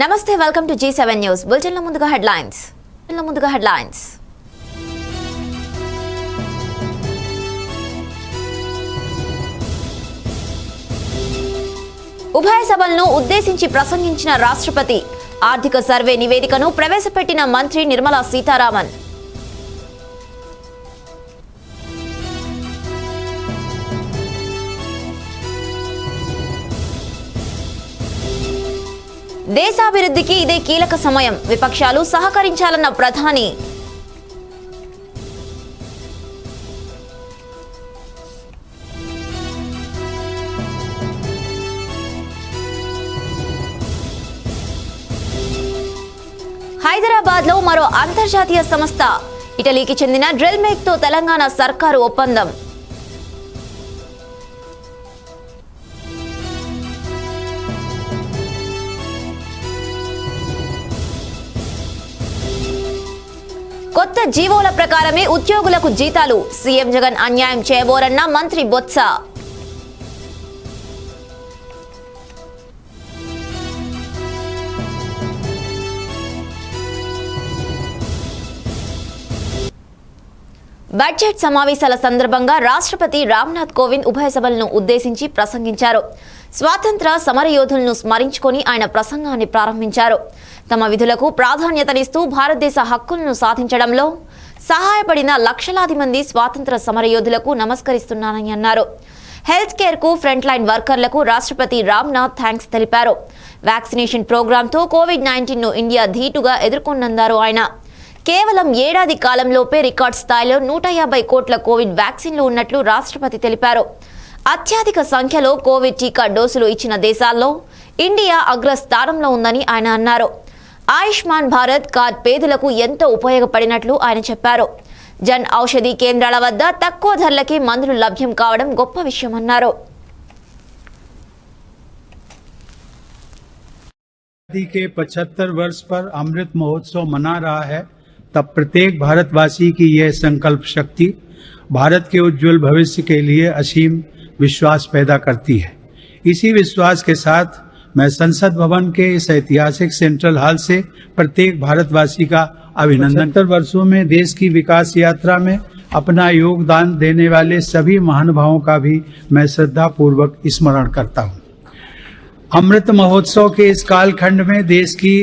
నమస్తే, welcome to G7 news బులెటిన్ల ముందుగా headlines. ఉభయ సభలను ఉద్దేశించి ప్రసంగించిన రాష్ట్రపతి, ఆర్థిక సర్వే నివేదికను ప్రవేశపెట్టిన మంత్రి నిర్మలా సీతారామన్. దేశాభివృద్ధికి ఇదే కీలక సమయం, విపక్షాలు సహకరించాలన్న ప్రధాని. హైదరాబాద్ లో మరో అంతర్జాతీయ సంస్థ, ఇటలీకి చెందిన డ్రిల్ మేక్ తో తెలంగాణ సర్కారు ఒప్పందం. కొత్త జీవోల ప్రకారమే ఉద్యోగులకు జీతాలు, సీఎం జగన్ అన్యాయం చేయబోరన్న మంత్రి బొత్స. బడ్జెట్ సమావేశాల సందర్భంగా రాష్ట్రపతి రామ్నాథ్ కోవింద్ ఉభయ సభలను ఉద్దేశించి ప్రసంగించారు. స్వాతంత్ర సమరయోధులను స్మరించుకొని ఆయన ప్రసంగాన్ని ప్రారంభించారు. తమ విధులకు ప్రాధాన్యతనిస్తూ భారతదేశ హక్కులను సాధించడంలో సహాయపడిన లక్షలాది మంది స్వాతంత్ర సమరయోధులకు నమస్కరిస్తున్నానని అన్నారు. హెల్త్ కేర్ కు ఫ్రంట్ లైన్ వర్కర్లకు రాష్ట్రపతి రామ్నాథ్ థ్యాంక్స్ తెలిపారు. వ్యాక్సినేషన్ ప్రోగ్రాంతో కోవిడ్-19 ను ఇండియా ధీటుగా ఎదుర్కొన్నారు ఆయన. కేవలం ఏడాది కాలంలోపే రికార్డ్ స్థాయిలో 150 కోట్ల కోవిడ్ వ్యాక్సిన్లు ఉన్నట్లు రాష్ట్రపతి తెలిపారు. అత్యధిక సంఖ్యలో కోవిడ్ టీకా డోసులు ఇచ్చిన దేశాల్లో ఇండియా అగ్రస్థానంలో ఉందని ఆయన అన్నారు. ఆయుష్మాన్ భారత్ కార్డ్ పేదలకు ఎంతో ఉపయోగపడినట్లు ఆయన చెప్పారు. జన్ ఔషధి కేంద్రాల వద్ద తక్కువ ధరలకి మందులు లభ్యం కావడం గొప్ప విషయమన్నారు. के 75 वर्ष पर अमृत महोत्सव मना रहा है, तब प्रत्येक भारतवासी की यह संकल्प शक्ति भारत के उज्जवल भविष्य के लिए असीम विश्वास पैदा करती है। इसी विश्वास के साथ मैं संसद भवन के इस ऐतिहासिक सेंट्रल हॉल से प्रत्येक भारतवासी का अभिनंदन। 75 वर्षों में देश की विकास यात्रा में अपना योगदान देने वाले सभी महानुभावों का भी मैं श्रद्धा पूर्वक स्मरण करता हूँ। अमृत महोत्सव के इस कालखंड में देश की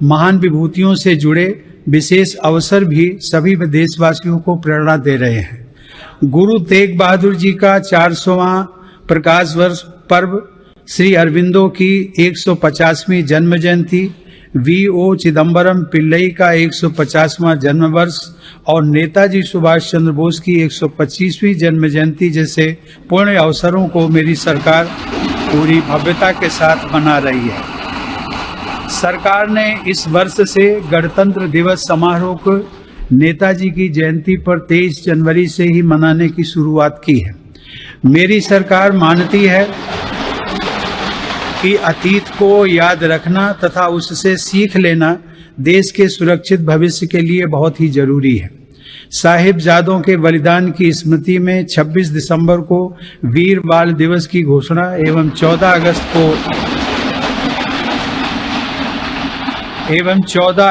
महान विभूतियों से जुड़े विशेष अवसर भी सभी देशवासियों को प्रेरणा दे रहे हैं। गुरु तेग बहादुर जी का 400वां प्रकाश वर्ष पर्व, श्री अरविंदो की 150वीं जन्म जयंती, V.O. चिदम्बरम पिल्लई का 150वां जन्म वर्ष और नेताजी सुभाष चंद्र बोस की 125वीं जन्म जयंती जैसे पूर्ण अवसरों को मेरी सरकार पूरी भव्यता के साथ मना रही है। सरकार ने इस वर्ष से गणतंत्र दिवस समारोह को नेताजी की जयंती पर 23 जनवरी से ही मनाने की शुरुआत की है। मेरी सरकार मानती है कि अतीत को याद रखना तथा उससे सीख लेना देश के सुरक्षित भविष्य के लिए बहुत ही जरूरी है। साहिबजादों के बलिदान की स्मृति में 26 दिसंबर को वीर बाल दिवस की घोषणा एवं 14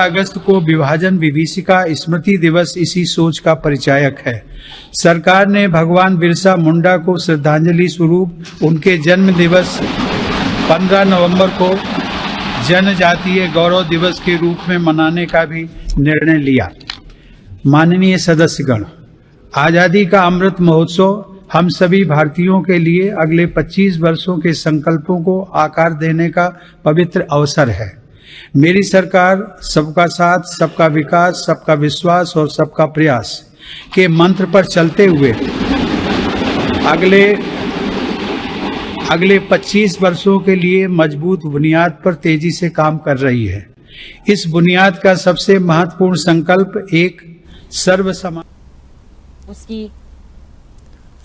अगस्त को विभाजन विभीषिका स्मृति दिवस इसी सोच का परिचायक है। सरकार ने भगवान बिरसा मुंडा को श्रद्धांजलि स्वरूप उनके जन्म दिवस 15 नवंबर को जनजातीय गौरव दिवस के रूप में मनाने का भी निर्णय लिया। माननीय सदस्यगण, आजादी का अमृत महोत्सव हम सभी भारतीयों के लिए अगले 25 वर्षों के संकल्पों को आकार देने का पवित्र अवसर है। मेरी सरकार सबका साथ, सबका विकास, सबका विश्वास और सबका प्रयास के मंत्र पर चलते हुए अगले 25 वर्षों के लिए मजबूत बुनियाद पर तेजी से काम कर रही है। इस बुनियाद का सबसे महत्वपूर्ण संकल्प एक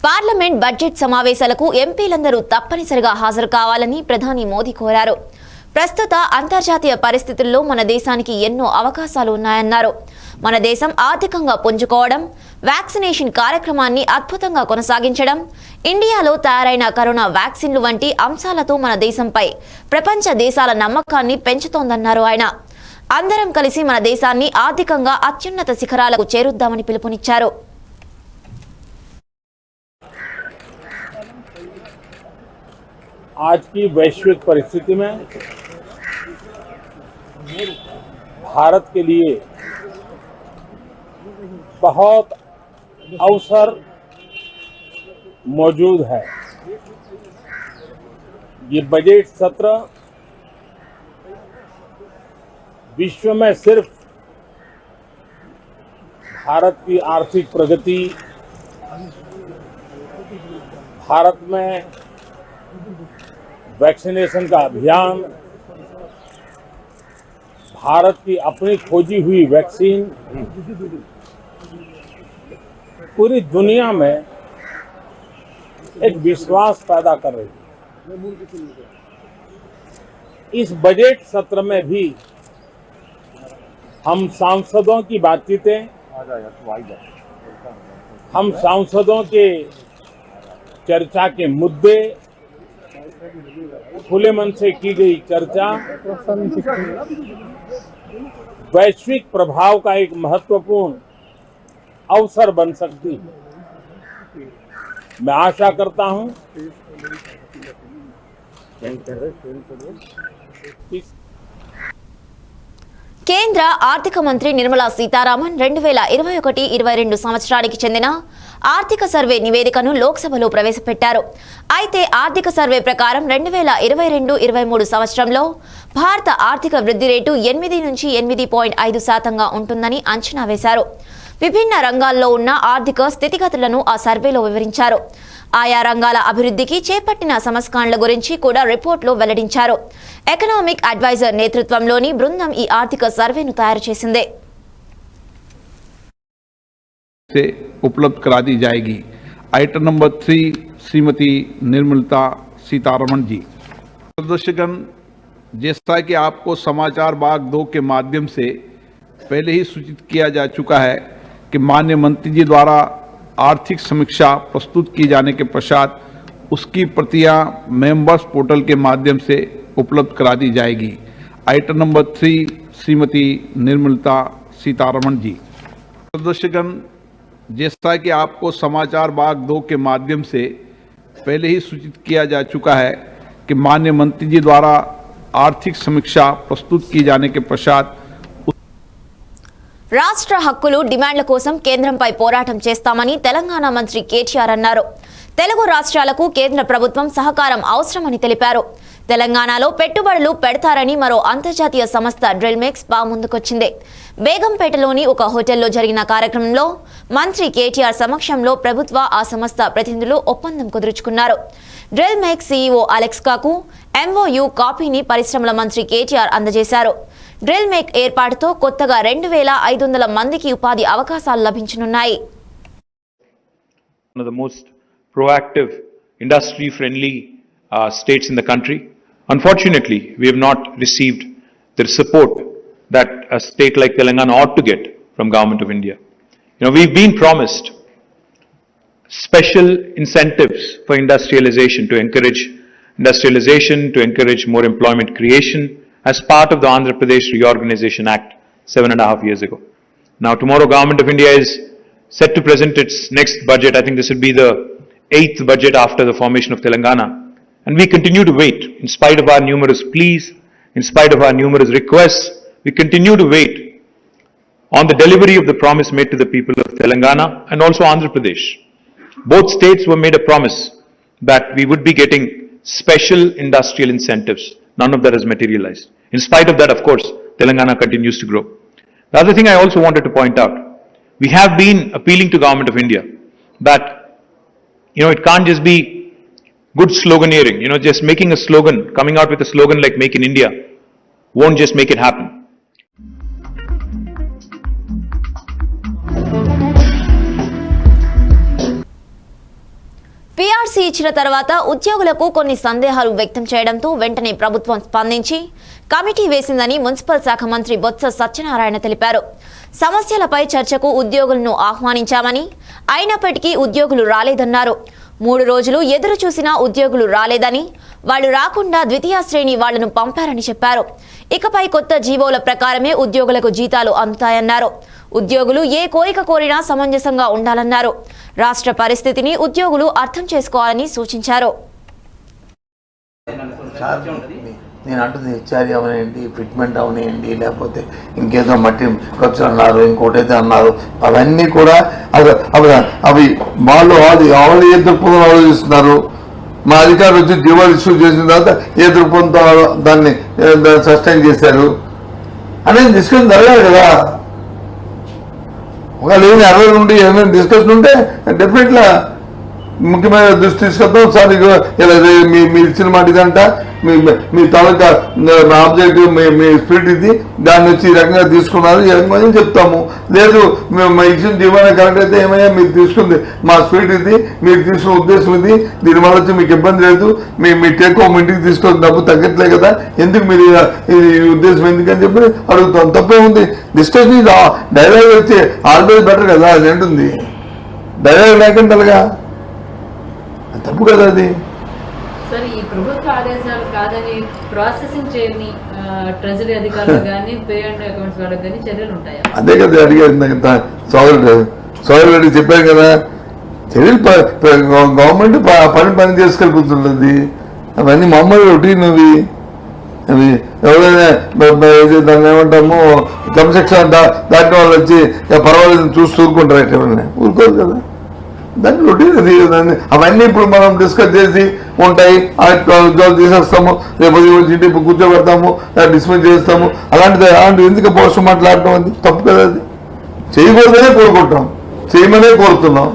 పార్లమెంట్ బడ్జెట్ సమావేశాలకు ఎంపీలందరూ తప్పనిసరిగా హాజరు కావాలని ప్రధాని మోదీ కోరారు. ప్రస్తుత అంతర్జాతీయ పరిస్థితుల్లో మన దేశానికి ఎన్నో అవకాశాలు ఉన్నాయన్నారు. మన దేశం ఆర్థికంగా పుంజుకోవడం, వ్యాక్సినేషన్ కార్యక్రమాన్ని అద్భుతంగా కొనసాగించడం, ఇండియాలో తయారైన కరోనా వ్యాక్సిన్లు వంటి అంశాలతో మన దేశంపై ప్రపంచ దేశాల నమ్మకాన్ని పెంచుతోందన్నారు ఆయన. అందరం కలిసి మన దేశాన్ని ఆర్థికంగా అత్యున్నత శిఖరాలకు చేరుద్దామని పిలుపునిచ్చారు. आज की वैश्विक परिस्थिति में भारत के लिए बहुत अवसर मौजूद है. ये बजट सत्र विश्व में सिर्फ भारत की आर्थिक प्रगति, भारत में वैक्सीनेशन का अभियान, भारत की अपनी खोजी हुई वैक्सीन पूरी दुनिया में एक विश्वास पैदा कर रही है. इस बजट सत्र में भी हम सांसदों की बातचीतें, हम सांसदों के चर्चा के मुद्दे, खुले मन से की गई चर्चा वैश्विक प्रभाव का एक महत्वपूर्ण अवसर बन सकती है. मैं आशा करता हूं కేంద్ర ఆర్థిక మంత్రి నిర్మలా సీతారామన్ 2021-22 సంవత్సరానికి చెందిన ఆర్థిక సర్వే నివేదికను లోక్సభలో ప్రవేశపెట్టారు. అయితే ఆర్థిక సర్వే ప్రకారం 2022-23 సంవత్సరంలో భారత ఆర్థిక వృద్ధి రేటు 8 నుంచి 8.5% ఉంటుందని అంచనా వేశారు. విభిన్న రంగాల్లో ఉన్న ఆర్థిక స్థితిగతులను ఆ సర్వేలో వివరించారు. ఆయా రంగాల అభివృద్ధికి చేపట్టిన సంస్కరణల గురించి కూడా రిపోర్టులో వెల్లడించారు. ఎకనామిక్ అడ్వైజర్ నేతృత్వంలోని బృందం ఈ ఆర్థిక సర్వేను తయారు చేసింది. से उपलब्ध करा दी जाएगी. Item number 3 Shrimati Nirmala Sitharaman ji. सदस्यगण, जैसा कि आपको समाचार बाग 2 के माध्यम से पहले ही सूचित किया जा चुका है कि माननीय मंत्री जी द्वारा आर्थिक समीक्षा प्रस्तुत किए जाने के पश्चात उसकी प्रतियां मेंबर्स पोर्टल के माध्यम से उपलब्ध करा दी जाएगी. Item number 3 Shrimati Nirmala Sitharaman ji. सदस्यगण, जैसा कि आपको समाचार बाग 2 के माध्यम से पहले ही सूचित किया जा चुका है कि माननीय मंत्री जी द्वारा आर्थिक समीक्षा प्रस्तुत किए जाने के पश्चात రాష్ట్ర హక్కులు డిమాండ్ల కోసం కేంద్రంపై పోరాటం చేస్తామని తెలంగాణ మంత్రి కేటీఆర్ అన్నారు. తెలుగు రాష్ట్రాలకు కేంద్ర ప్రభుత్వం సహకారం అవసరమని తెలిపారు. తెలంగాణలో పెట్టుబడులు పెడతారని మరో అంతర్జాతీయ సంస్థ డ్రిల్మెక్స్ ముందుకొచ్చింది. బేగంపేటలోని ఒక హోటల్లో జరిగిన కార్యక్రమంలో మంత్రి కేటీఆర్ సమక్షంలో ప్రభుత్వ ఆ సంస్థ ప్రతినిధులు ఒప్పందం కుదుర్చుకున్నారు. డ్రిల్మెక్స్ సీఈఓ అలెక్స్ కాకు ఎంఓయు కాపీని పరిశ్రమల మంత్రి కేటీఆర్ అందజేశారు. డ్రిల్మెక్ ఏర్పాటుతో కొత్తగా 2500 మందికి ఉపాధి అవకాశాలు లభించనున్నాయి. One of the most proactive, industry-friendly states in the country. Unfortunately, we have not received the support that a state like Telangana ought to get from Government of India. You know, we've been promised special incentives for industrialization, to encourage industrialization, to encourage more employment creation as part of the Andhra Pradesh Reorganization Act 7.5 years ago. Now, tomorrow Government of India is set to present its next budget. I think this will be the 8th budget after the formation of Telangana. And we continue to wait. In spite of our numerous pleas, in spite of our numerous requests, we continue to wait on the delivery of the promise made to the people of Telangana and also Andhra Pradesh. Both states were made a promise that we would be getting special industrial incentives. None of that has materialized. In spite of that, of course, Telangana continues to grow. The other thing I also wanted to point out, we have been appealing to Government of India that, you know, it can't just be good sloganeering, you know, just making a slogan, coming out with a slogan like Make in India won't just make it happen. PRC ఇచ్చిన తర్వాత ఉద్యోగులకు కొన్ని సందేహాలు వ్యక్తం చేయడంతో వెంటనే ప్రభుత్వం స్పందించి కమిటీ వేసిందని మున్సిపల్ శాఖ మంత్రి బొత్స సత్యనారాయణ తెలిపారు. సమస్యలపై చర్చకు ఉద్యోగులను ఆహ్వానించామని, అయినప్పటికీ ఉద్యోగులు రాలేదన్నారు. 3 రోజులు ఎదురు చూసినా ఉద్యోగులు రాలేదని, వాళ్లు రాకుండా ద్వితీయ శ్రేణి వాళ్లను పంపారని చెప్పారు. ఇకపై కొత్త జీవోల ప్రకారమే ఉద్యోగులకు జీతాలు అందుతాయన్నారు. ఉద్యోగులు ఏ కోరిక కోరినా సమంజసంగా ఉండాలన్నారు. రాష్ట్ర పరిస్థితిని ఉద్యోగులు అర్థం చేసుకోవాలని సూచించారు. నేను అంటుంది హెచ్ఆర్ఏ అవనివ్వండి, ఫిట్మెంట్ అవనివ్వండి, లేకపోతే ఇంకేదో మట్టి ఖర్చులు అన్నారు, ఇంకోటైతే అన్నారు, అవన్నీ కూడా అవి వాళ్ళు ఏ దృక్పథం ఆలోచిస్తున్నారు. మా అధికారులు వచ్చి జీవోలు ఇష్యూ చేసిన తర్వాత ఏ దృక్పథంతో దాన్ని సస్టైన్ చేశారు అనేది డిస్కషన్ జరగాలి కదా. ఒకవేళ ఏమైనా 60 నుండి ఏమైనా డిస్కషన్ ఉంటే డెఫినెట్గా ముఖ్యమైన దృష్టి తీసుకొద్దాం. సార్ ఇలా మీరు ఇచ్చిన మాట ఇదంట, మీ తాలూకా ఆబ్జెక్టివ్ మీ స్పిరిట్ ఇది, దాన్ని వచ్చి ఈ రకంగా తీసుకున్నారు ఏమని చెప్తాము. లేదు మేము ఇచ్చిన జీవన కరెక్ట్ అయితే ఏమయ్యా మీరు తీసుకుంది మా స్పిరిట్ ఇది, మీరు తీసుకున్న ఉద్దేశం ఇది, దీనివల్ల వచ్చి మీకు ఇబ్బంది లేదు, మీ టేక్ హోమ్ ఇంటికి తీసుకొని డబ్బు తగ్గట్లే కదా, ఎందుకు మీరు ఈ ఉద్దేశం ఎందుకని చెప్పి అడుగుతాం. తప్పే ఉంది. డిస్కషన్ ఇది డైలాగ్ అయితే ఆల్వేస్ బెటర్ కదా. అది ఏంటుంది డైలాగ్ లేకుండా అలాగా తప్పు కదా అది. సార్, ఈ ప్రభుత్వ ఆదేశాలు కాదని ప్రాసెసింగ్ చేయని ట్రెజరీ అధికారులు కానీ పే అండ్ అకౌంట్స్ వాళ్ళకి కానీ చర్యలు ఉంటాయా? అదే కదా అడిగారు సోదరు రెడ్డి చెప్పారు కదా, చర్యలు గవర్నమెంట్ పని చేసుకెళ్ళిపోతున్నది. అవన్నీ మామూలు రొటీన్ అవి ఎవరైనా దాన్ని ఏమంటాము క్రమశిక్షణ దాటిన వాళ్ళు వచ్చి పర్వాలేదు చూసి ఊరుకుంటారు, ఎవరైనా ఊరుకోరు కదా. దాన్ని రొటీన్ అది. అవన్నీ ఇప్పుడు మనం డిస్కస్ చేసి ఉంటాయి. ఉద్యోగాలు తీసేస్తాము, రేపు ఇంటి కూర్చోబెడతాము, డిస్మిస్ చేస్తాము. అలాంటిది ఎందుకు పోస్ట్ మాట్లాడటం అది తప్పు కదా. అది చేయకూడదనే కోరుకుంటాం, చేయమనే కోరుతున్నాం,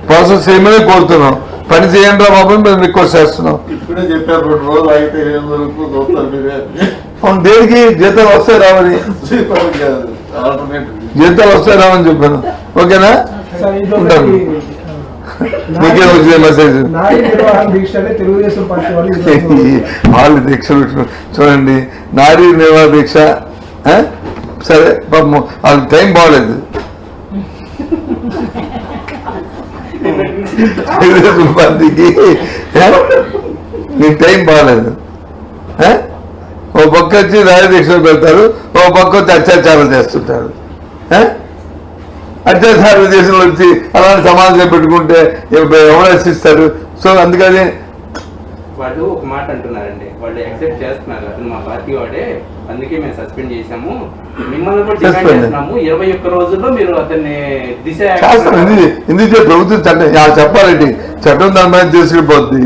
ప్రాసెస్ చేయమనే కోరుతున్నాం. పని చేయండి రా బాబు మేము రిక్వెస్ట్ చేస్తున్నాం. ఇప్పుడే చెప్పారు 2 రోజులు అయితే 7 వరకు దోస్తారు మీరే. దేనికి జీతాలు వస్తాయి రావని, జీతాలు వస్తాయి రావని చెప్పాను. ఓకేనా? ఉంటాను. మీకే వచ్చింది మెసేజ్. వాళ్ళు దీక్షలు చూడండి, నారీ నిర్వహణ దీక్ష. సరే పాపం వాళ్ళకి టైం బాగలేదు. మందికి నీకు టైం బాగలేదు. ఓ పక్క వచ్చి రాజదీక్షలు పెడతారు, ఓ పక్క వచ్చి అత్యాచారాలు చేస్తుంటారు. అత్యాచారాలు చేసిన వచ్చి అలాంటి సమాజం పెట్టుకుంటే ఎవరు రక్షిస్తారు? సో అందుకని వాళ్ళు ఒక మాట అంటున్నారండి, వాళ్ళు యాక్సెప్ట్ చేస్తున్నారు, అతను మా పార్టీ వాడే, అందుకే మేము సస్పెండ్ చేశాము, మిమ్మల్ని కూడా డిమాండ్ చేస్తున్నాము 21 రోజుల్లో మీరు అతన్ని దిశ ఎందుకు ప్రభుత్వం చట్టం చెప్పాలండి, చట్టం దాని మీద తీసుకెళ్ళిపోద్ది.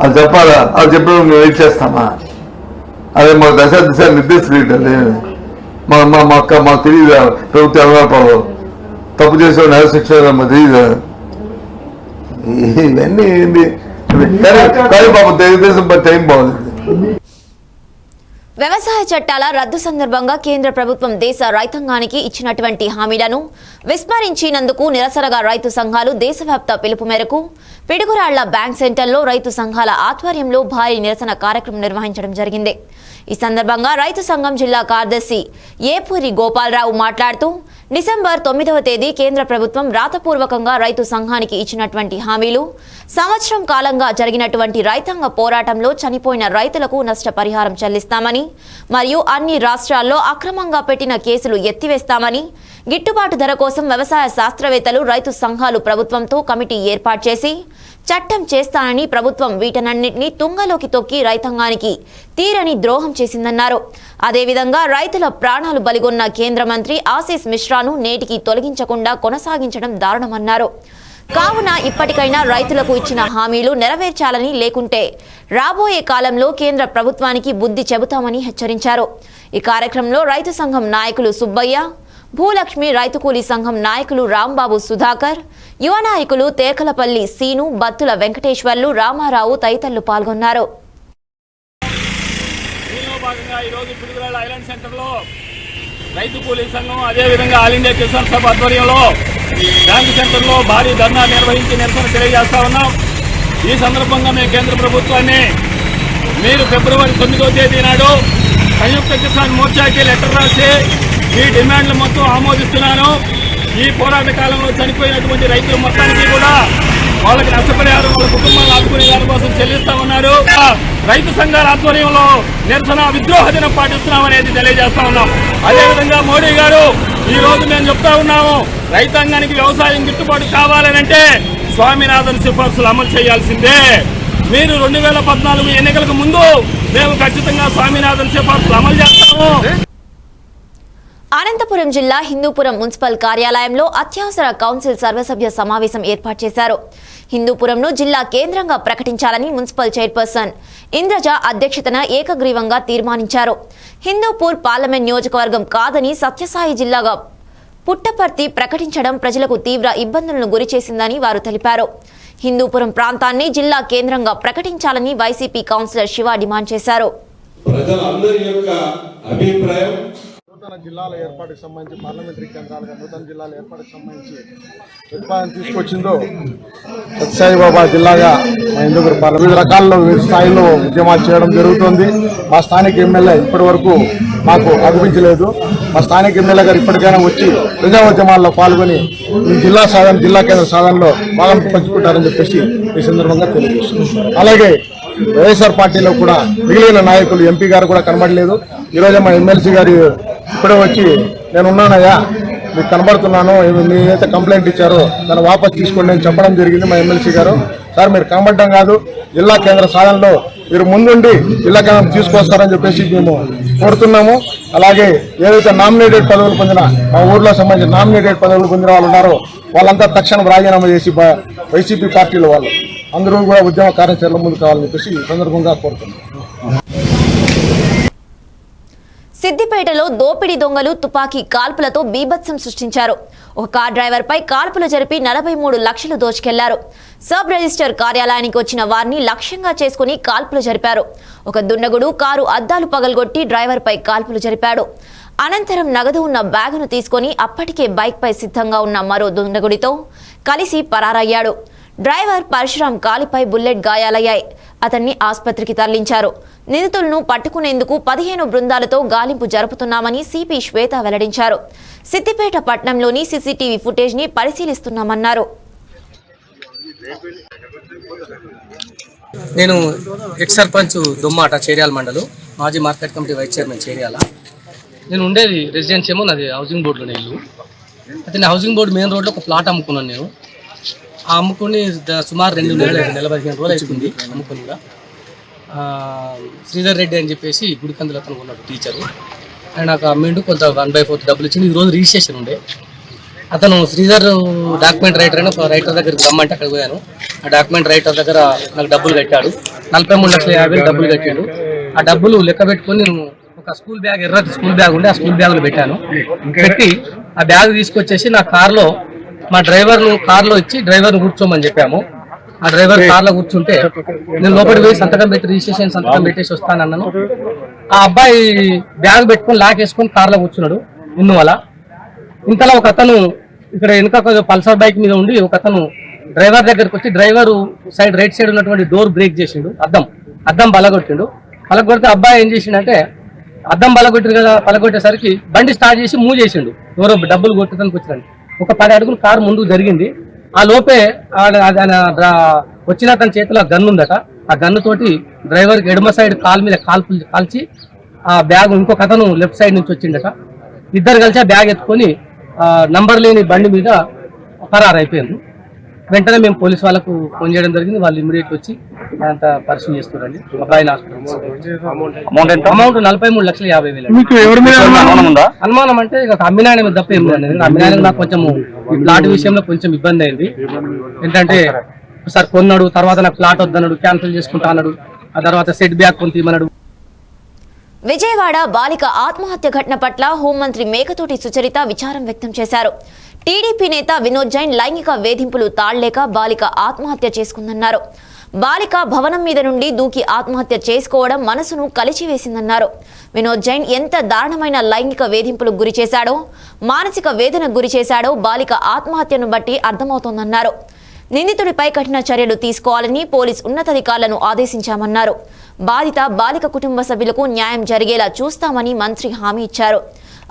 అది చెప్పాలా? అది చెప్పిన మేము వెయిట్ చేస్తామా? అదే మా దశ నిర్దేశించలేదు. మాకు తెలియదు ప్రభుత్వం ఎవరు తప్పు చేసే నేర శిక్ష మాకు తెలియదు. ఇవన్నీ ఏంటి కానీ పాపం తెలుగుదేశం టైం బాగుంది. వ్యవసాయ చట్టాల రద్దు సందర్భంగా కేంద్ర ప్రభుత్వం దేశ రైతాంగానికి ఇచ్చినటువంటి హామీలను విస్మరించినందుకు నిరసనగా రైతు సంఘాలు దేశవ్యాప్త పిలుపు మేరకు పిడుగురాళ్ల బ్యాంక్ సెంటర్లో రైతు సంఘాల ఆధ్వర్యంలో భారీ నిరసన కార్యక్రమం నిర్వహించడం జరిగింది. ఈ సందర్భంగా రైతు సంఘం జిల్లా కార్యదర్శి ఏపూరి గోపాలరావు మాట్లాడుతూ డిసెంబర్ 9వ తేదీ కేంద్ర ప్రభుత్వం రాతపూర్వకంగా రైతు సంఘానికి ఇచ్చినటువంటి హామీలు, సంవత్సరం కాలంగా జరిగినటువంటి రైతాంగ పోరాటంలో చనిపోయిన రైతులకు నష్టపరిహారం చెల్లిస్తామని, మరియు అన్ని రాష్ట్రాల్లో అక్రమంగా పెట్టిన కేసులు ఎత్తివేస్తామని, గిట్టుబాటు ధర కోసం వ్యవసాయ శాస్త్రవేత్తలు రైతు సంఘాలు ప్రభుత్వంతో కమిటీ ఏర్పాటు చేసి చట్టం చేస్తానని ప్రభుత్వం వీటన్నింటినీ తుంగలోకి తొక్కి రైతాంగానికి తీరని ద్రోహం చేసిందన్నారు. అదేవిధంగా రైతుల ప్రాణాలు బలిగొన్న కేంద్ర మంత్రి ఆశీస్ మిశ్రాను నేటికి తొలగించకుండా కొనసాగించడం దారుణమన్నారు. కావున ఇప్పటికైనా రైతులకు ఇచ్చిన హామీలు నెరవేర్చాలని, లేకుంటే రాబోయే కాలంలో కేంద్ర ప్రభుత్వానికి బుద్ధి చెబుతామని హెచ్చరించారు. ఈ కార్యక్రమంలో రైతు సంఘం నాయకులు సుబ్బయ్య, భూలక్ష్మి, రైతు కూలీ సంఘం నాయకులు రాంబాబు, సుధాకర్, యువ నాయకులు తేకలపల్లి సీను, బత్తుల వెంకటేశ్వర్లు, రామారావు తదితరులు పాల్గొన్నారు. రైతు కూలీ సంఘం, అదేవిధంగా ఆల్ ఇండియా కిసాన్ సభ ఆధ్వర్యంలో బ్యాంకు సెంటర్లో భారీ ధర్నా నిర్వహించి నిరసన తెలియజేస్తా ఉన్నాం. ఈ సందర్భంగా మేము కేంద్ర ప్రభుత్వాన్ని మీరు ఫిబ్రవరి 9వ తేదీ నాడు సంయుక్త కిసాన్ మోర్చాకి లెటర్ రాసి ఈ డిమాండ్లు మొత్తం ఆమోదిస్తున్నాను. ఈ పోరాట కాలంలో చనిపోయినటువంటి రైతులు మొత్తానికి కూడా వాళ్ళకి నష్టపరిహారం వాళ్ళ కుటుంబాలను ఆదుకునే దానికోసం చెల్లిస్తామన్నారు. రైతు సంఘాల ఆధ్వర్యంలో నిరసన విద్రోహ దినం పాటిస్తున్నామనేది తెలియజేస్తా ఉన్నాం. అదేవిధంగా మోడీ గారు ఈ రోజు మేము చెప్తా ఉన్నాము, రైతాంగానికి వ్యవసాయం గిట్టుబాటు కావాలనంటే స్వామినాథన్ సిఫార్సులు అమలు చేయాల్సిందే. మీరు 2014 ఎన్నికలకు ముందు మేము ఖచ్చితంగా స్వామినాథన్ సిఫార్సులు అమలు చేస్తాము. అనంతపురం జిల్లా హిందూపురం మున్సిపల్ కార్యాలయంలో అత్యవసర కౌన్సిల్ సర్వసభ్య సమావేశం ఏర్పాటు చేశారు. హిందూపురంను జిల్లా కేంద్రంగా ప్రకటించాలని మున్సిపల్ చైర్పర్సన్ ఇంద్రజ అధ్యక్షతన ఏకగ్రీవంగా తీర్మానించారు. హిందూపూర్ పార్లమెంట్ నియోజకవర్గం కాదని సత్యసాయి జిల్లాగా పుట్టపర్తి ప్రకటించడం ప్రజలకు తీవ్ర ఇబ్బందులను గురిచేసిందని వారు తెలిపారు. హిందూపురం ప్రాంతాన్ని జిల్లా కేంద్రంగా ప్రకటించాలని వైసీపీ కౌన్సిలర్ శివ డిమాండ్ చేశారు. ప్రజలందరి యొక్క అభిప్రాయం నూతన జిల్లాల ఏర్పాటుకు సంబంధించి పార్లమెంటరీ కేంద్రాలుగా నూతన జిల్లాల ఏర్పాటుకు సంబంధించి ప్రతిపాదన తీసుకొచ్చిందో సత్యసాయి బాబా జిల్లాగా మా హిందూపురం వివిధ రకాల్లో వివిధ స్థాయిలో ఉద్యమాలు చేయడం జరుగుతుంది. మా స్థానిక ఎమ్మెల్యే ఇప్పటి వరకు మాకు అనిపించలేదు. మా స్థానిక ఎమ్మెల్యే గారు ఇప్పటికైనా వచ్చి ప్రజా ఉద్యమాల్లో పాల్గొని ఈ జిల్లా కేంద్ర సాధనలో భాగం పంచుకుంటారని చెప్పేసి ఈ సందర్భంగా తెలియజేస్తున్నారు. అలాగే వైఎస్ఆర్ పార్టీలో కూడా మిగిలిన నాయకులు ఎంపీ గారు కూడా కనబడలేదు. ఈరోజు మా ఎమ్మెల్సీ గారు ఇప్పుడే వచ్చి నేను ఉన్నానయ్యా, మీకు కనబడుతున్నాను, మీరైతే కంప్లైంట్ ఇచ్చారో దాన్ని వాపస్ తీసుకోండి అని చెప్పడం జరిగింది. మా ఎమ్మెల్సీ గారు సార్ మీరు కనబడడం కాదు, జిల్లా కేంద్ర సాధనలో మీరు ముందుండి జిల్లా కేంద్రం తీసుకొస్తారని చెప్పేసి మేము కోరుతున్నాము. అలాగే ఏదైతే నామినేటెడ్ పదవులు పొందిన మా ఊర్లో సంబంధించిన నామినేటెడ్ పదవులు పొందిన వాళ్ళు ఉన్నారో వాళ్ళంతా తక్షణం రాజీనామా చేసి వైసీపీ పార్టీలో వాళ్ళు అందరూ కూడా ఉద్యమ కార్యాచరణ ముందు కావాలని చెప్పేసి ఈ సందర్భంగా కోరుతున్నాం. సిద్దిపేటలో దోపిడీ దొంగలు తుపాకీ కాల్పులతో బీభత్సం సృష్టించారు. ఒక కార్ డ్రైవర్పై కాల్పులు జరిపి 43 లక్షలు దోచుకెళ్లారు. సబ్ రిజిస్టర్ కార్యాలయానికి వచ్చిన వారిని లక్ష్యంగా చేసుకుని కాల్పులు జరిపారు. ఒక దుండగుడు కారు అద్దాలు పగలగొట్టి డ్రైవర్పై కాల్పులు జరిపాడు. అనంతరం నగదు ఉన్న బ్యాగును తీసుకుని అప్పటికే బైక్పై సిద్ధంగా ఉన్న మరో దుండగుడితో కలిసి పరారయ్యాడు. డ్రైవర్ పరశురాం కాలిపై బుల్లెట్ గాయాలయ్యాయి. అతన్ని ఆసుపత్రికి తరలించారు. నిందితులను పట్టుకునేందుకు 15 బృందాలతో గాలింపు జరుపుతున్నామని సిపి శ్వేత వెల్లడించారు. సిద్దిపేట పట్టణంలోని సీసీటీవీ ఫుటేజ్ ని పరిశీలిస్తున్నామన్నారు. నేను ఎక్స్ సర్పంచ్ దొమ్మాట చేర్యాల మండలం, మాజీ market committee vice chairman Cheryala. నేను ఉండేది రెసిడెన్స్ ఏమో నాది హౌసింగ్ బోర్డులోనే ఇల్లు. అయితే నేను హౌసింగ్ బోర్డు మెయిన్ రోడ్లో ఒక ప్లాట్ అమ్ముకున్నాను. నేను అమ్ముకుని సుమారు 2 నెలలు 15 రోజులు అవుతుంది అమ్ముకుని కూడా. శ్రీధర్ రెడ్డి అని చెప్పేసి గుడికందులు అతను ఉన్నాడు టీచరు. ఆయన నాకు అమ్మిండు, కొంత 1/4 డబ్బులు ఇచ్చిండు. ఈరోజు రిజిస్ట్రేషన్ ఉండే. అతను శ్రీధర్ డాక్యుమెంట్ రైటర్ అని ఒక రైటర్ దగ్గరికి రమ్మంటే అక్కడికి పోయాను. ఆ డాక్యుమెంట్ రైటర్ దగ్గర నాకు డబ్బులు కట్టాడు. 43,50,000 డబ్బులు కట్టాడు. ఆ డబ్బులు లెక్క పెట్టుకుని నేను ఒక స్కూల్ బ్యాగ్, ఎర్ర స్కూల్ బ్యాగ్ ఉండే, ఆ స్కూల్ బ్యాగులు పెట్టాను. పెట్టి ఆ బ్యాగ్ తీసుకొచ్చేసి నా కార్లో మా డ్రైవర్ను కార్లో ఇచ్చి డ్రైవర్ను కూర్చోమని చెప్పాము. ఆ డ్రైవర్ కార్లో కూర్చుంటే నేను లోపలికి పోయి సంతకం పెట్టి రిజిస్ట్రేషన్ సంతకం పెట్టేసి వస్తానన్నాను. ఆ అబ్బాయి బ్యాగ్ పెట్టుకొని లాక్ వేసుకొని కార్లో కూర్చున్నాడు ఇన్నోవల. ఇంతలో ఒక అతను ఇక్కడ వెనుక పల్సర్ బైక్ మీద ఉండి ఒక అతను డ్రైవర్ దగ్గరకు వచ్చి డ్రైవర్ సైడ్ రైట్ సైడ్ ఉన్నటువంటి డోర్ బ్రేక్ చేసిండు. అద్దం బలగొట్టిండు. పలగొడితే అబ్బాయి ఏం చేసిండంటే అద్దం పలగొట్టేసరికి బండి స్టార్ట్ చేసి మూవ్ చేసిండు. ఎవరో డబ్బులు కొట్టడానికి వచ్చాడు. ఒక 10 అడుగులు కారు ముందుకు జరిగింది. ఆ లోపే వచ్చిన అతని చేతిలో గన్ను ఉందట. ఆ గన్ను తోటి డ్రైవర్కి ఎడమ సైడ్ కాలు మీద కాల్చి ఆ బ్యాగ్ ఇంకొక అతను లెఫ్ట్ సైడ్ నుంచి వచ్చిందట. ఇద్దరు కలిసి ఆ బ్యాగ్ ఎత్తుకొని నంబర్ లేని బండి మీద పరారైపోయింది. వెంటనే మేము పోలీసు వాళ్ళకు ఫోన్ చేయడం జరిగింది. వాళ్ళు ఇమీడియట్ వచ్చి అంతా పరిశీలన చేస్తున్నారండి. అబ్బాయిని అమౌంట్ 43,50,000. అనుమానం అంటే ఇక అమ్మినాయన తప్ప ఏం లేదు. అమ్మినాయన నాకు కొంచెం ఈ ప్లాట్ విషయంలో కొంచెం ఇబ్బంది అయింది. ఏంటంటే సార్ కొన్నాడు, తర్వాత నాకు ప్లాట్ వద్దన్నాడు, క్యాన్సిల్ చేసుకుంటా అన్నాడు. ఆ తర్వాత సెట్ బ్యాక్ కొని తీయమన్నాడు. విజయవాడ బాలిక ఆత్మహత్య ఘటన పట్ల హోంమంత్రి మేకతోటి సుచరిత విచారం వ్యక్తం చేశారు. టీడీపీ నేత వినోద్ జైన్ లైంగిక వేధింపులు తాళ్లేక బాలిక ఆత్మహత్య చేసుకుందన్నారు. బాలిక భవనం మీద నుండి దూకి ఆత్మహత్య చేసుకోవడం మనసును కలిచివేసిందన్నారు. వినోద్ జైన్ ఎంత దారుణమైన లైంగిక వేధింపులకు గురి చేశాడో, మానసిక వేదనకు గురి చేశాడో బాలిక ఆత్మహత్యను బట్టి అర్థమవుతోందన్నారు. నిందితుడిపై కఠిన చర్యలు తీసుకోవాలని పోలీస్ ఉన్నతాధికారులను ఆదేశించామన్నారు. బాధిత బాలిక కుటుంబ సభ్యులకు న్యాయం జరిగేలా చూస్తామని మంత్రి హామీ ఇచ్చారు.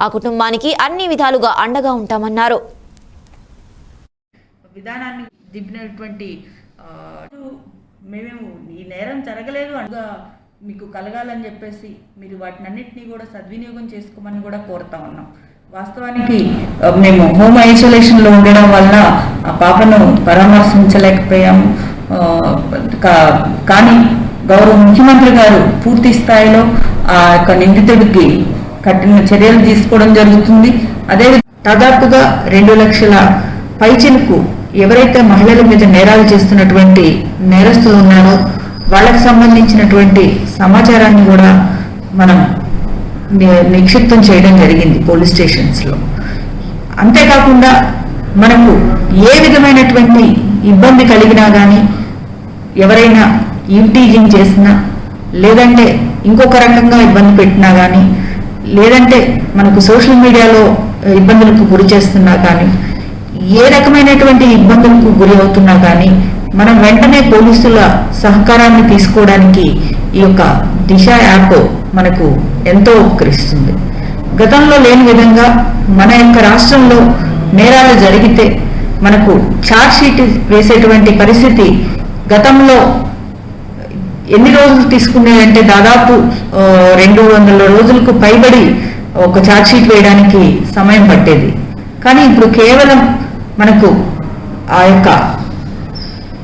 ఆ కుటుంబానికి అన్ని విధాలుగా అండగా ఉంటామన్నారు. విధానాన్ని దిబ్బినటువంటి మేమేమో ఈ నేరం జరగలేదు అనగా మీకు కలగాలని చెప్పేసి మీరు వాటినన్నింటినీ కూడా సద్వినియోగం చేసుకోమని కూడా కోరుతా ఉన్నాం. వాస్తవానికి మేము హోమ్ ఐసోలేషన్లో ఉండడం వల్ల ఆ పాపను పరామర్శించలేకపోయాము. కానీ గౌరవ ముఖ్యమంత్రి గారు పూర్తి స్థాయిలో ఆ యొక్క నిందితుడికి కఠిన చర్యలు తీసుకోవడం జరుగుతుంది. అదే దాదాపుగా 2 లక్షల పైచిలకు ఎవరైతే మహిళల మీద నేరాలు చేస్తున్నటువంటి నేరస్తులు ఉన్నారో వాళ్ళకు సంబంధించినటువంటి సమాచారాన్ని కూడా మనం నిక్షిప్తం చేయడం జరిగింది పోలీస్ స్టేషన్స్లో. అంతేకాకుండా మనకు ఏ విధమైనటువంటి ఇబ్బంది కలిగినా కానీ, ఎవరైనా ఈవ్టీజింగ్ చేసినా, లేదంటే ఇంకొక రకంగా ఇబ్బంది పెట్టినా కానీ, లేదంటే మనకు సోషల్ మీడియాలో ఇబ్బందులకు గురి చేస్తున్నా కానీ, ఏ రకమైనటువంటి ఇబ్బందులకు గురి అవుతున్నా కానీ మనం వెంటనే పోలీసుల సహకారాన్ని తీసుకోవడానికి ఈ యొక్క దిశ యాప్ మనకు ఎంతో ఉపకరిస్తుంది. గతంలో లేని విధంగా మన యొక్క రాష్ట్రంలో నేరాలు జరిగితే మనకు ఛార్జ్ షీట్ వేసేటువంటి పరిస్థితి గతంలో ఎన్ని రోజులు తీసుకునేదంటే దాదాపు 200 రోజులకు పైబడి ఒక ఛార్జ్ షీట్ వేయడానికి సమయం పట్టేది. కానీ ఇప్పుడు కేవలం మనకు ఆ యొక్క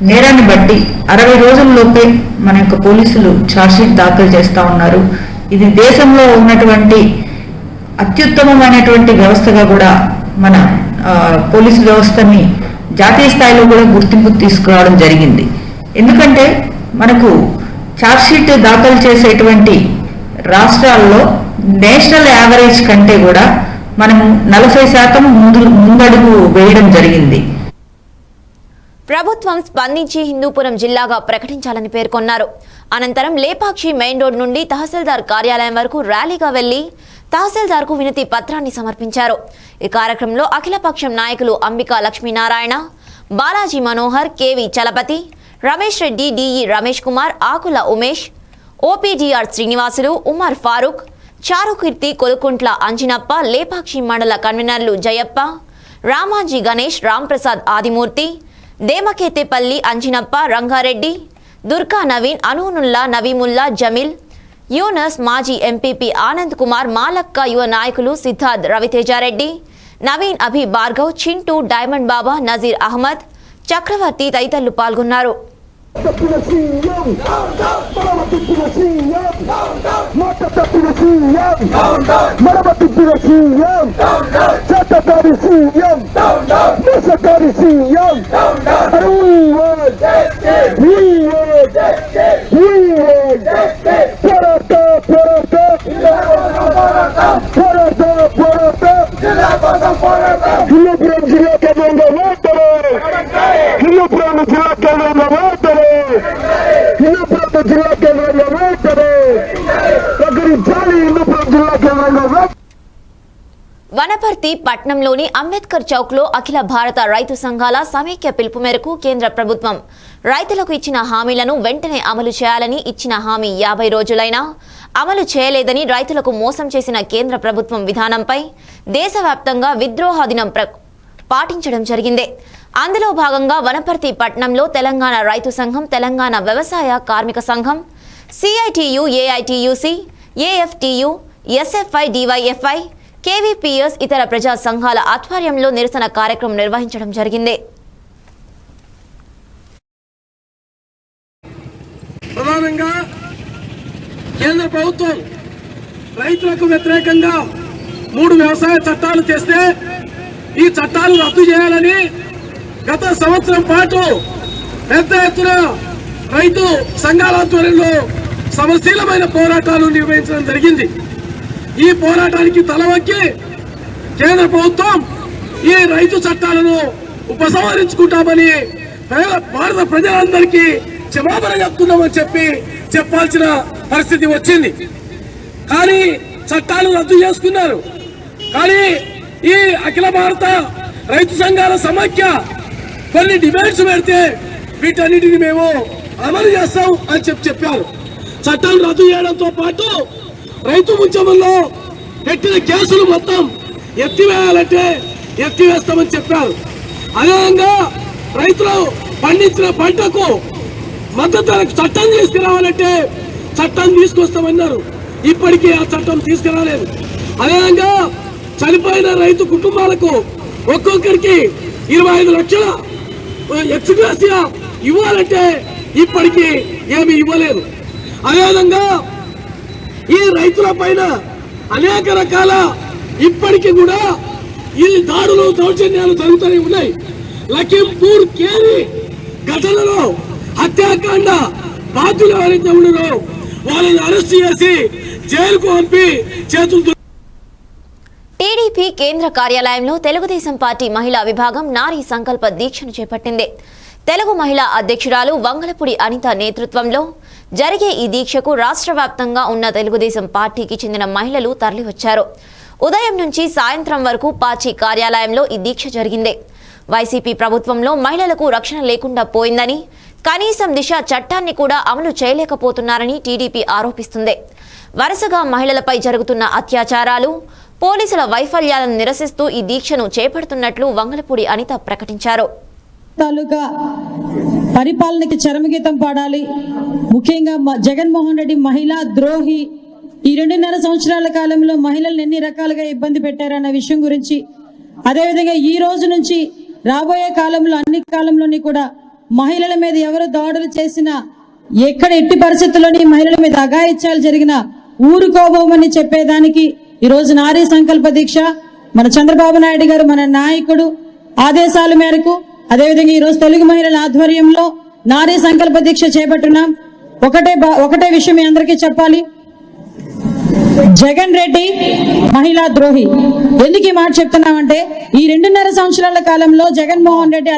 నేరాన్ని బట్టి 60 రోజుల్లోపే మన యొక్క పోలీసులు ఛార్జ్షీట్ దాఖలు చేస్తూ ఉన్నారు. ఇది దేశంలో ఉన్నటువంటి అత్యుత్తమమైనటువంటి వ్యవస్థగా కూడా మన పోలీసు వ్యవస్థని జాతీయ స్థాయిలో కూడా గుర్తింపు తీసుకురావడం జరిగింది. ఎందుకంటే మనకు ఛార్జ్షీట్ దాఖలు చేసేటువంటి రాష్ట్రాల్లో నేషనల్ యావరేజ్ కంటే కూడా మనము 40% ముందడుగు వేయడం జరిగింది. ప్రభుత్వం స్పందించి హిందూపురం జిల్లాగా ప్రకటించాలని పేర్కొన్నారు. అనంతరం లేపాక్షి మెయిన్ రోడ్ నుండి తహసీల్దార్ కార్యాలయం వరకు ర్యాలీగా వెళ్లి తహసీల్దార్కు వినతి పత్రాన్ని సమర్పించారు. ఈ కార్యక్రమంలో అఖిలపక్షం నాయకులు అంబికా లక్ష్మీనారాయణ, బాలాజీ మనోహర్, కేవి చలపతి, రమేష్ రెడ్డి, డిఈ రమేష్ కుమార్, ఆకుల ఉమేష్, ఓపీడీఆర్ శ్రీనివాసులు, ఉమర్ ఫారూక్, చారుకీర్తి, కొలుకుంట్ల అంజినప్ప, లేపాక్షి మండల కన్వీనర్లు జయప్ప, రామాజీ గణేష్, రాంప్రసాద్ ఆదిమూర్తి, దేమకేతేపల్లి అంజినప్ప, రంగారెడ్డి, దుర్గా నవీన్, అనూనుల్లా, నవీముల్లా, జమీల్, యూనస్, మాజీ ఎంపీపీ ఆనంద్ కుమార్, మాలక్క, యువ నాయకులు సిద్ధార్థ్, రవితేజారెడ్డి, నవీన్, అభి భార్గవ్, చింటూ, డైమండ్ బాబా, నజీర్ అహ్మద్, చక్రవర్తి తదితరులు పాల్గొన్నారు. వనపర్తి పట్నంలోని అంబేద్కర్ చౌక్లో అఖిల భారత రైతు సంఘాల సమైక్య పిలుపు మేరకు కేంద్ర ప్రభుత్వం రైతులకు ఇచ్చిన హామీలను వెంటనే అమలు చేయాలని ఇచ్చిన హామీ 50 రోజులైనా అమలు చేయలేదని రైతులకు మోసం చేసిన కేంద్ర ప్రభుత్వం విధానంపై దేశవ్యాప్తంగా విద్రోహ దినం పాటించడం జరిగింది. అందులో భాగంగా వనపర్తి పట్నంలో తెలంగాణ రైతు సంఘం, తెలంగాణ వ్యవసాయ కార్మిక సంఘం, CITU, AITUC, AFTU, SFI, DYFI, KVPS ఇతర ప్రజా సంఘాల ఆధ్వర్యంలో నిరసన కార్యక్రమం నిర్వహించడం జరిగింది. ప్రధానంగా కేంద్ర ప్రభుత్వం రైతులకు వ్యతిరేకంగా 3 వ్యవసాయ చట్టాలు తెస్తే ఈ చట్టాలు రద్దు చేయాలని గత సంవత్సరం పాటు పెద్ద ఎత్తున రైతు సంఘాల ఆధ్వర్యంలో సమశీలమైన పోరాటాలు నిర్వహించడం జరిగింది. ఈ పోరాటానికి తలవక్కి కేంద్ర ప్రభుత్వం ఈ రైతు చట్టాలను ఉపసంహరించుకుంటామని భారత ప్రజలందరికీ క్షమాపణ చెప్తున్నామని చెప్పాల్సిన పరిస్థితి వచ్చింది. కానీ చట్టాలు రద్దు చేసుకున్నారు. కానీ ఈ అఖిల భారత రైతు సంఘాల సమాఖ్య కొన్ని డిమాండ్స్ పెడితే వీటన్నిటిని మేము అమలు చేస్తాం అని చెప్పారు. చట్టాలు రద్దు చేయడంతో పాటు రైతు ఉద్యమంలో పెట్టిన కేసులు మొత్తం ఎత్తివేయాలంటే ఎత్తివేస్తామని చెప్పారు. అదేవిధంగా రైతులు పండించిన పంటకు మద్దతు ధరకు చట్టం తీసుకురావాలంటే చట్టం తీసుకొస్తామన్నారు. ఇప్పటికీ ఆ చట్టం తీసుకురాలేదు. అదేవిధంగా చనిపోయిన రైతు కుటుంబాలకు ఒక్కొక్కరికి 25 లక్షల ఎక్స్గ్రేషియా ఇవ్వాలంటే ఇప్పటికీ ఏమి ఇవ్వలేదు. అదేవిధంగా ఈ రైతుల పైన అనేక రకాల ఇప్పటికీ కూడా ఈ దాడులు దౌర్జన్యాలు జరుగుతూనే ఉన్నాయి. లఖింపూర్ కేరి ఘటనలో హత్యాకాండ బాధ్యులు ఎవరైతే ఉన్నారో వాళ్ళని అరెస్ట్ చేసి జైలుకు పంపి చేతులు. టీడీపీ కేంద్ర కార్యాలయంలో తెలుగుదేశం పార్టీ మహిళా విభాగం నారీ సంకల్ప దీక్షను చేపట్టింది. తెలుగు మహిళా అధ్యక్షురాలు వంగలపూడి అనిత నేతృత్వంలో జరిగే ఈ దీక్షకు రాష్ట్ర వ్యాప్తంగా ఉన్న తెలుగుదేశం పార్టీకి చెందిన మహిళలు తరలివచ్చారు. ఉదయం నుంచి సాయంత్రం వరకు పార్టీ కార్యాలయంలో ఈ దీక్ష జరిగింది. వైసీపీ ప్రభుత్వంలో మహిళలకు రక్షణ లేకుండా పోయిందని, కనీసం దిశ చట్టాన్ని కూడా అమలు చేయలేకపోతున్నారని టీడీపీ ఆరోపిస్తుంది. వరుసగా మహిళలపై జరుగుతున్న అత్యాచారాలు, పోలీసుల వైఫల్యాలను నిరసిస్తూ ఈ దీక్షను చేపడుతున్నట్లు వంగలపూడి అనిత ప్రకటించారు. తాలూకా పరిపాలనకి చరమగీతం పాడాలి. ముఖ్యంగా జగన్మోహన్ రెడ్డి మహిళా ద్రోహి. ఈ 2.5 సంవత్సరాల కాలంలో మహిళలను ఎన్ని రకాలుగా ఇబ్బంది పెట్టారన్న విషయం గురించి, అదేవిధంగా ఈ రోజు నుంచి రాబోయే కాలంలో అన్ని కాలంలోని కూడా మహిళల మీద ఎవరు దాడులు చేసినా, ఎక్కడ ఎట్టి పరిస్థితుల్లోని మహిళల మీద అఘాయిత్యాలు జరిగినా ఊరుకోబోమని చెప్పేదానికి ఈరోజు నారీ సంకల్ప దీక్ష మన చంద్రబాబు నాయుడు గారు మన నాయకుడు ఆదేశాల మేరకు, అదేవిధంగా ఈరోజు తెలుగు మహిళల ఆధ్వర్యంలో నారీ సంకల్ప దీక్ష చేపట్టున్నాం. ఒకటే విషయం మీ అందరికీ చెప్పాలి. జగన్ రెడ్డి మహిళా ద్రోహి. ఎందుకు ఈ మాట చెప్తున్నామంటే, ఈ 2.5 సంవత్సరాల కాలంలో జగన్మోహన్ రెడ్డి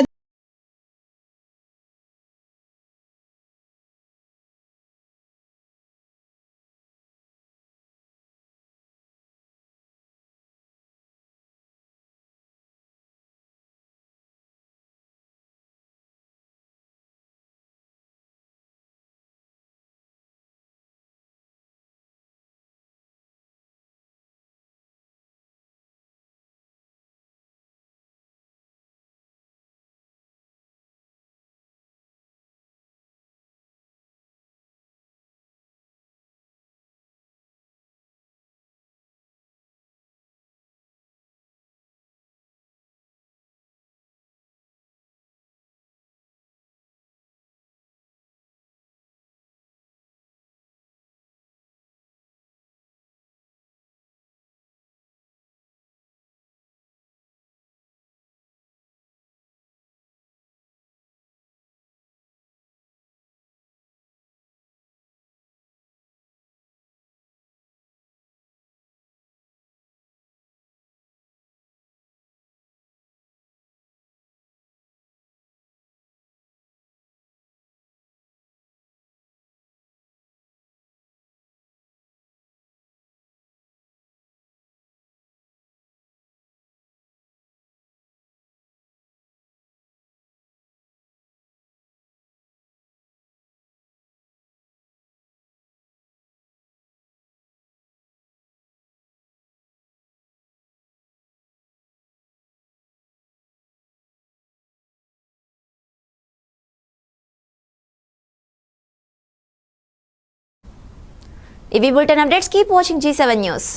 ఇవి bulletin updates. Keep watching G7 news.